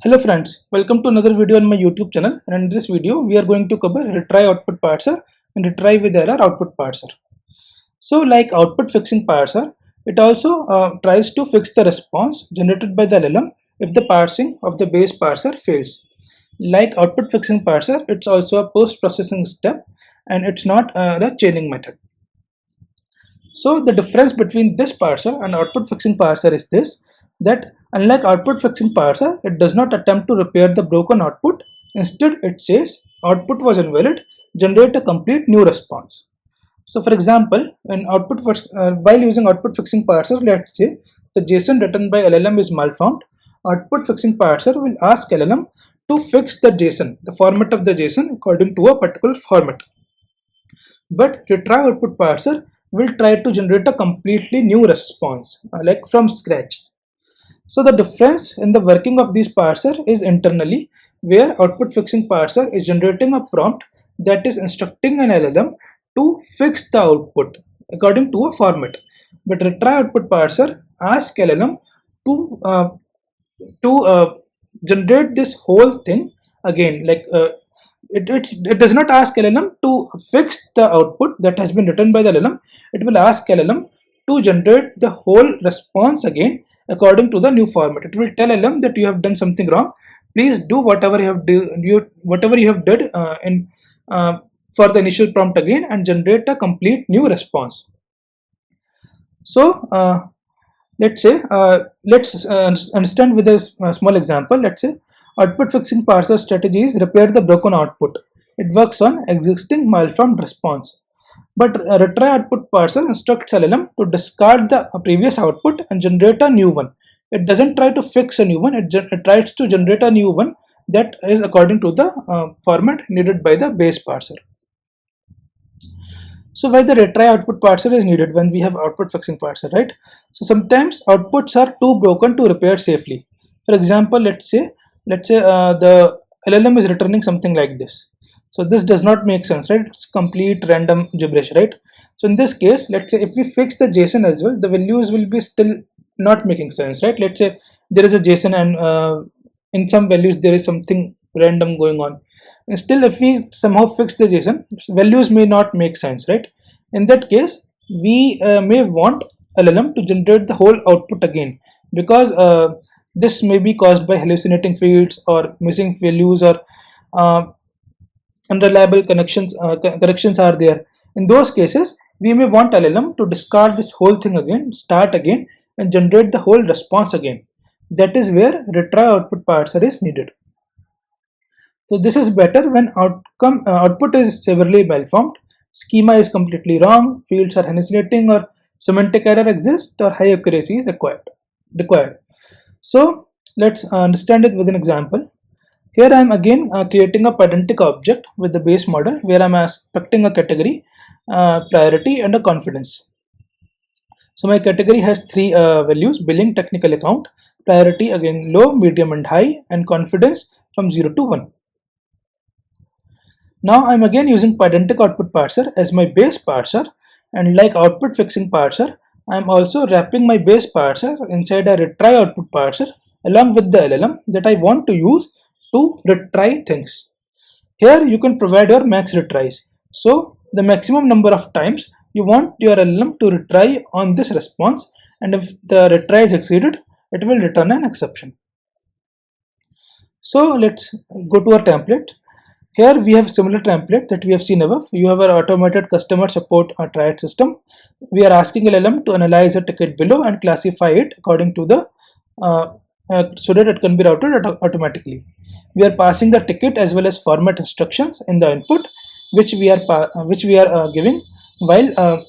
Hello friends, welcome to another video on my YouTube channel, and in this video we are going to cover retry output parser and retry with error output parser. So like output fixing parser, it also tries to fix the response generated by the LLM if the parsing of the base parser fails. Like output fixing parser, it's also a post-processing step and it's not the chaining method. So the difference between this parser and output fixing parser is this, that unlike output fixing parser, it does not attempt to repair the broken output. Instead, it says output was invalid, generate a complete new response. So for example, while using output fixing parser, let's say the JSON written by LLM is malformed. Output fixing parser will ask LLM to fix the JSON, the format of the JSON according to a particular format. But retry output parser will try to generate a completely new response, like from scratch. So the difference in the working of these parser is internally, where output fixing parser is generating a prompt that is instructing an LLM to fix the output according to a format. But retry output parser asks LLM to generate this whole thing again, like it does not ask LLM to fix the output that has been written by the LLM. It will ask LLM to generate the whole response again according to the new format. It will tell LLM that you have done something wrong. Please do whatever you have did for the initial prompt again and generate a complete new response. So let's understand with a small example. Let's say output fixing parser strategy is repair the broken output. It works on existing malformed response. But retry output parser instructs LLM to discard the previous output and generate a new one. It doesn't try to fix a new one, it tries to generate a new one that is according to the format needed by the base parser. So why the retry output parser is needed when we have output fixing parser, right? So sometimes outputs are too broken to repair safely. For example, let's say the LLM is returning something like this. So this does not make sense, right? It's complete random gibberish, right? So in this case, let's say if we fix the JSON as well, the values will be still not making sense, right? Let's say there is a JSON and in some values there is something random going on. And still, if we somehow fix the JSON, values may not make sense, right? In that case, we may want LLM to generate the whole output again, because this may be caused by hallucinating fields or missing values, or unreliable corrections are there. In those cases, we may want LLM to discard this whole thing again, start again, and generate the whole response again. That is where retry output parser is needed. So this is better when output is severely malformed, schema is completely wrong, fields are hallucinating, or semantic error exists, or high accuracy is required. So let's understand it with an example. Here I am again creating a pedantic object with the base model, where I am expecting a category, priority, and a confidence. So my category has three values: billing, technical account, priority again low, medium, and high, and confidence from 0 to 1. Now I'm again using pedantic output parser as my base parser, and like output fixing parser, I'm also wrapping my base parser inside a retry output parser along with the LLM that I want to use to retry things. Here you can provide your max retries. So the maximum number of times you want your LLM to retry on this response, and if the retry is exceeded, it will return an exception. So let's go to our template. Here we have similar template that we have seen above. You have an automated customer support triad system. We are asking LLM to analyze a ticket below and classify it according to the so that it can be routed automatically. We are passing the ticket as well as format instructions in the input, which we are giving while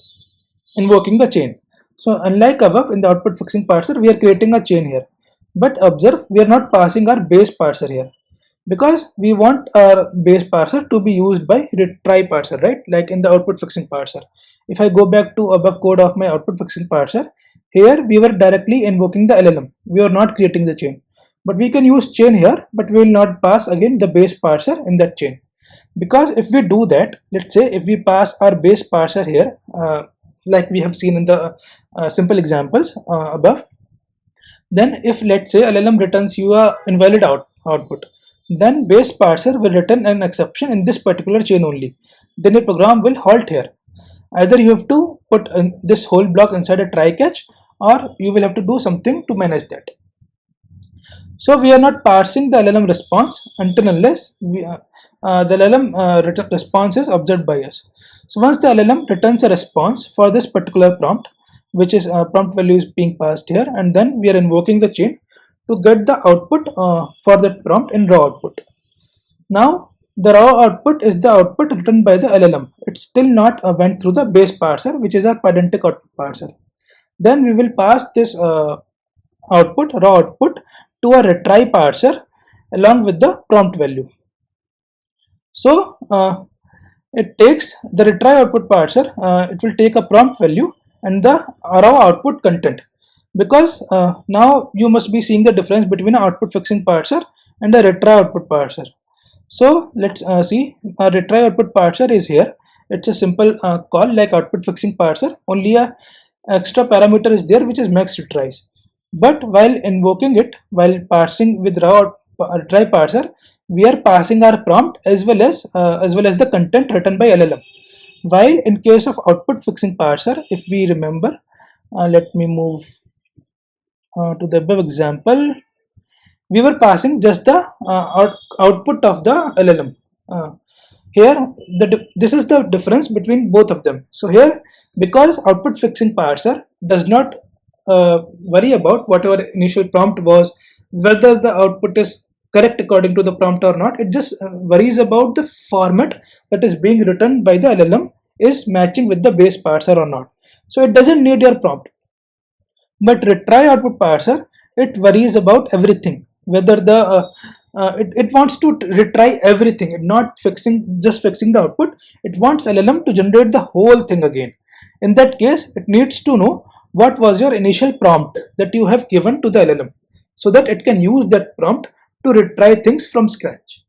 invoking the chain. So unlike above in the output fixing parser, we are creating a chain here. But observe, we are not passing our base parser here, because we want our base parser to be used by retry parser, right? Like in the output fixing parser. If I go back to above code of my output fixing parser, here we were directly invoking the LLM. We are not creating the chain. But we can use chain here, but we will not pass again the base parser in that chain. Because if we do that, let's say if we pass our base parser here, like we have seen in the simple examples above, then if let's say LLM returns you a invalid output, then base parser will return an exception in this particular chain only. Then your program will halt here. Either you have to put this whole block inside a try catch, or you will have to do something to manage that. So we are not parsing the LLM response until unless the LLM response is observed by us. So once the LLM returns a response for this particular prompt, which is prompt value is being passed here, and then we are invoking the chain to get the output for that prompt in raw output. Now the raw output is the output written by the LLM. It's still not went through the base parser, which is our pedantic output parser. Then we will pass this raw output to a retry parser along with the prompt value. So it takes the retry output parser, it will take a prompt value and the raw output content, because now you must be seeing the difference between an output fixing parser and a retry output parser. So let's see, a retry output parser is here. It's a simple call like output fixing parser, only a extra parameter is there which is max retries. But while invoking it, while parsing with raw retry parser, we are passing our prompt as well as the content written by LLM. While in case of output fixing parser, if we remember, let me move to the above example. We were passing just the output of the LLM. Here, this is the difference between both of them. So here, because output fixing parser does not worry about whatever initial prompt was, whether the output is correct according to the prompt or not. It just worries about the format that is being written by the LLM is matching with the base parser or not. So it doesn't need your prompt. But retry output parser, it worries about everything, whether the it wants to retry everything, not just fixing the output. It wants LLM to generate the whole thing again. In that case, it needs to know what was your initial prompt that you have given to the LLM, so that it can use that prompt to retry things from scratch.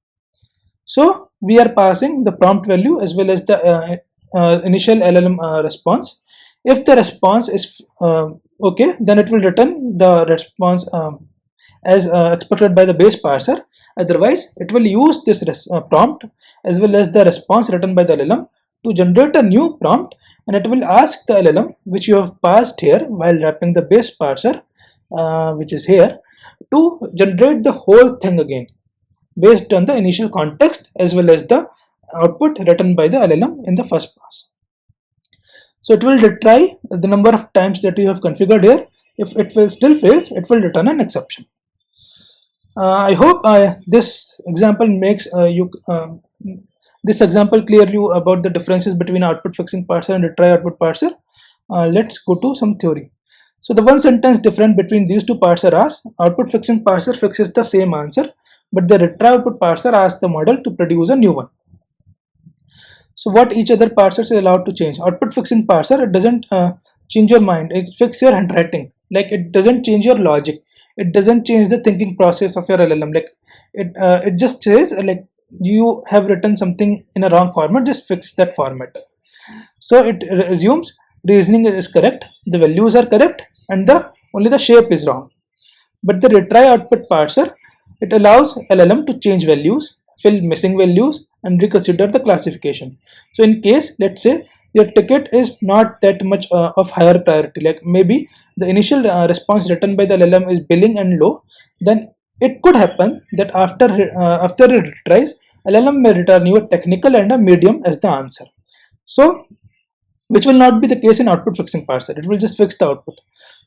So we are passing the prompt value as well as the initial LLM response. If the response is okay, then it will return the response as expected by the base parser. Otherwise, it will use this prompt as well as the response written by the LLM to generate a new prompt, and it will ask the LLM, which you have passed here while wrapping the base parser, which is here, to generate the whole thing again based on the initial context as well as the output written by the LLM in the first pass. So it will retry the number of times that you have configured here. If it will still fails, it will return an exception. I hope this example makes this example clear you about the differences between output fixing parser and retry output parser. Let's go to some theory. So the one sentence difference between these two parser are: output fixing parser fixes the same answer, but the retry output parser asks the model to produce a new one. So what each other parser is allowed to change? Output fixing parser, it doesn't change your mind, it fixes your handwriting. Like, it doesn't change your logic, it doesn't change the thinking process of your LLM. Like it just says like you have written something in a wrong format, just fix that format. So it assumes reasoning is correct, the values are correct, and only the shape is wrong. But the retry output parser, it allows LLM to change values, fill missing values, and reconsider the classification. So in case, let's say your ticket is not that much of higher priority, like maybe the initial response written by the LLM is billing and low, then it could happen that after it retries, LLM may return you a technical and a medium as the answer. So which will not be the case in output fixing parser, it will just fix the output.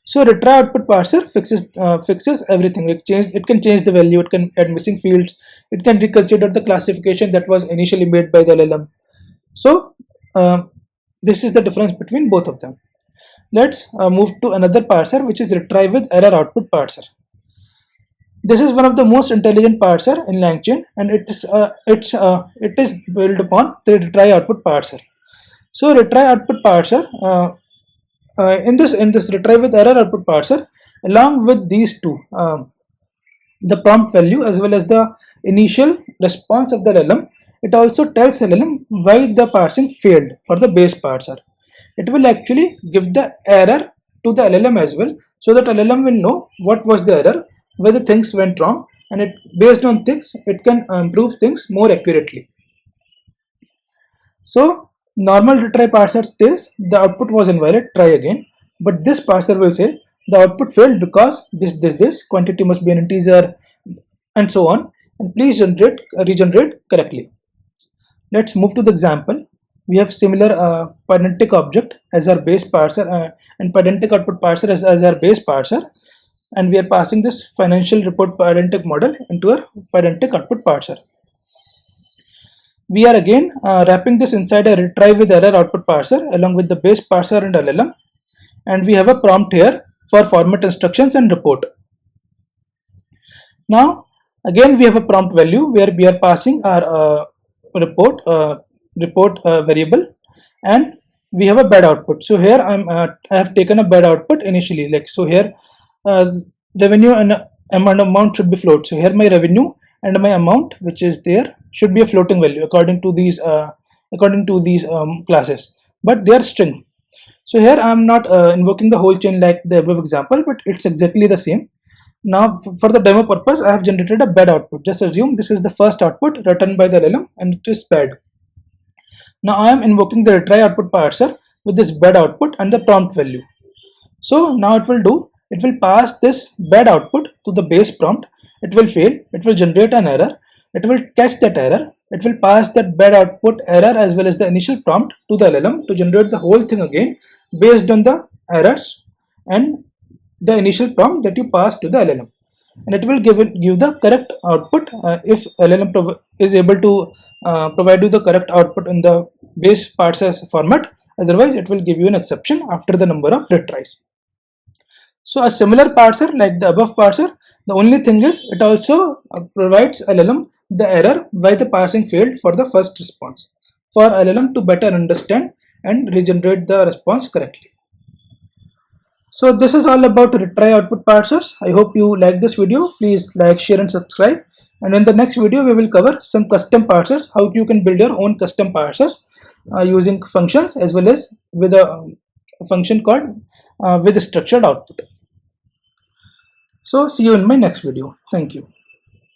So retry output parser fixes everything. It can change the value, it can add missing fields, it can reconsider the classification that was initially made by the LLM. So this is the difference between both of them. Let's move to another parser, which is RetryWithError output parser. This is one of the most intelligent parser in LangChain, and it is built upon the retry output parser. So retry output parser, in this RetryWithError output parser, along with these two, the prompt value as well as the initial response of the LLM, it also tells LLM why the parsing failed for the base parser. It will actually give the error to the LLM as well, so that LLM will know what was the error, where the things went wrong, and it based on things it can improve things more accurately. So normal retry parser says the output was invalid, try again, but this parser will say the output failed because this quantity must be an integer and so on, and please regenerate correctly. Let's move to the example. We have similar pedantic object as our base parser and pedantic output parser as our base parser, and we are passing this financial report pedantic model into our pedantic output parser. We are again wrapping this inside a retry with error output parser along with the base parser and LLM, and we have a prompt here for format instructions and report. Now again we have a prompt value where we are passing our report variable, and we have a bad output. So here I have taken a bad output initially, like so here revenue and amount should be float. So here my revenue and my amount which is there should be a floating value according to these classes, but they are string. So here I am not invoking the whole chain like the above example, but it's exactly the same. Now for the demo purpose I have generated a bad output. Just assume this is the first output written by the LLM and it is bad. Now I am invoking the retry output parser with this bad output and the prompt value. So now it will pass this bad output to the base prompt. It will fail, it will generate an error, it will catch that error, it will pass that bad output error as well as the initial prompt to the LLM to generate the whole thing again based on the errors and the initial prompt that you pass to the LLM, and it will give the correct output if LLM is able to provide you the correct output in the base parser format. Otherwise it will give you an exception after the number of retries. So a similar parser like the above parser, the only thing is it also provides LLM the error why the parsing failed for the first response, for LLM to better understand and regenerate the response correctly. So this is all about retry output parsers. I hope you like this video. Please like, share and subscribe. And in the next video we will cover some custom parsers, how you can build your own custom parsers using functions as well as with a function called with structured output. So see you in my next video. Thank you.